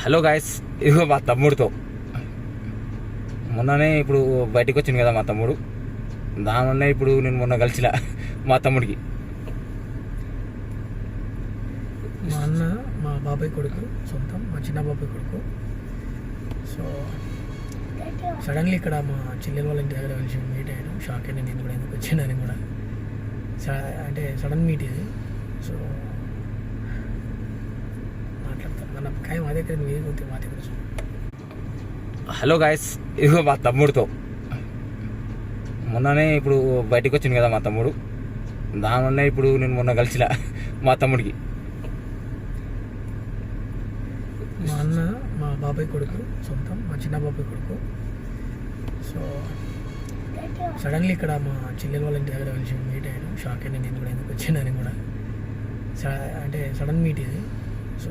Hello guys, ఇదిగో మా తమ్ముడితో మొన్ననే ఇప్పుడు బయటకు వచ్చింది కదా మా తమ్ముడు. దానివల్ల ఇప్పుడు నేను మొన్న కలిసిలా మా తమ్ముడికి. మా అన్న మా బాబాయ్ కొడుకు సొంతం, మా చిన్న బాబాయ్ కొడుకు. సో సడన్లీ ఇక్కడ మా చెల్లెల వాళ్ళ ఇంటి దగ్గర కలిసి మీట్ అయ్యాను. షాక్ అయ్యాను నేను కూడా, ఎందుకు వచ్చిందని కూడా. అంటే సడన్ మీట్ ఇది. సో మాట్లాడతాం మన ఖాయం అదే కదా, మీరు కొద్దిగా మాది గురించి. హలో గాయస్, ఇదిగో మా తమ్ముడితో మొన్ననే ఇప్పుడు బయటకు వచ్చింది కదా మా తమ్ముడు. దానివల్ల ఇప్పుడు నేను మొన్న కలిసిలా మా తమ్ముడికి. మా అన్న మా బాబాయ్ కొడుకు సొంతం, మా చిన్న బాబాయ్ కొడుకు. సో సడన్లీ ఇక్కడ మా చెల్లెల వాళ్ళ ఇంటి దగ్గర కలిసి మీట్ అయ్యాను. షాక్ అయ్యాను నేను కూడా, ఎందుకు వచ్చిందని కూడా. అంటే సడన్ మీట్ ఇది. సో